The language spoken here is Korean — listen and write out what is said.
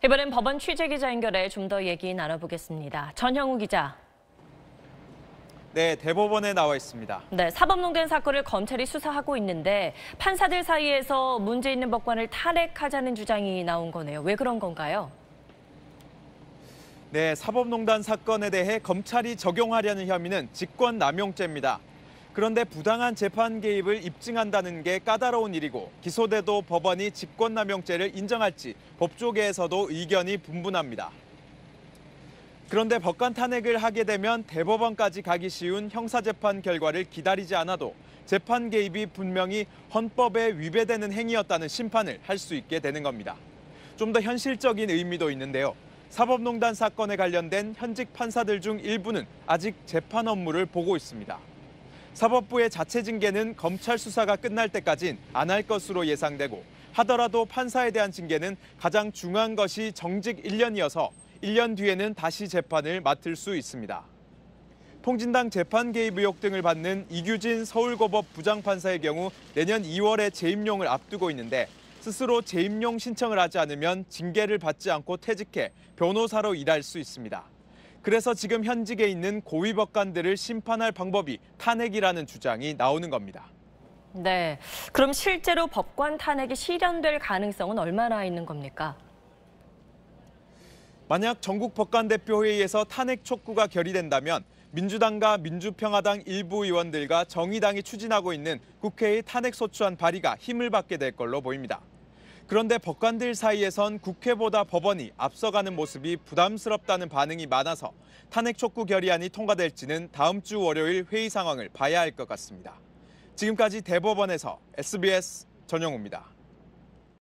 이번엔 법원 취재 기자 연결해 좀 더 얘기 나눠보겠습니다. 전형우 기자. 네, 대법원에 나와 있습니다. 네, 사법농단 사건을 검찰이 수사하고 있는데 판사들 사이에서 문제 있는 법관을 탄핵하자는 주장이 나온 거네요. 왜 그런 건가요? 네, 사법농단 사건에 대해 검찰이 적용하려는 혐의는 직권남용죄입니다. 그런데 부당한 재판 개입을 입증한다는 게 까다로운 일이고 기소돼도 법원이 직권남용죄를 인정할지 법조계에서도 의견이 분분합니다. 그런데 법관 탄핵을 하게 되면 대법원까지 가기 쉬운 형사재판 결과를 기다리지 않아도 재판 개입이 분명히 헌법에 위배되는 행위였다는 심판을 할 수 있게 되는 겁니다. 좀 더 현실적인 의미도 있는데요. 사법농단 사건에 관련된 현직 판사들 중 일부는 아직 재판 업무를 보고 있습니다. 사법부의 자체 징계는 검찰 수사가 끝날 때까진 안 할 것으로 예상되고 하더라도 판사에 대한 징계는 가장 중요한 것이 정직 1년이어서 1년 뒤에는 다시 재판을 맡을 수 있습니다. 통진당 재판 개입 의혹 등을 받는 이규진 서울고법 부장판사의 경우 내년 2월에 재임용을 앞두고 있는데 스스로 재임용 신청을 하지 않으면 징계를 받지 않고 퇴직해 변호사로 일할 수 있습니다. 그래서 지금 현직에 있는 고위 법관들을 심판할 방법이 탄핵이라는 주장이 나오는 겁니다. 네, 그럼 실제로 법관 탄핵이 실현될 가능성은 얼마나 있는 겁니까? 만약 전국 법관대표회의에서 탄핵 촉구가 결의된다면 민주당과 민주평화당 일부 의원들과 정의당이 추진하고 있는 국회의 탄핵소추안 발의가 힘을 받게 될 걸로 보입니다. 그런데 법관들 사이에선 국회보다 법원이 앞서가는 모습이 부담스럽다는 반응이 많아서 탄핵 촉구 결의안이 통과될지는 다음 주 월요일 회의 상황을 봐야 할 것 같습니다. 지금까지 대법원에서 SBS 전영우입니다.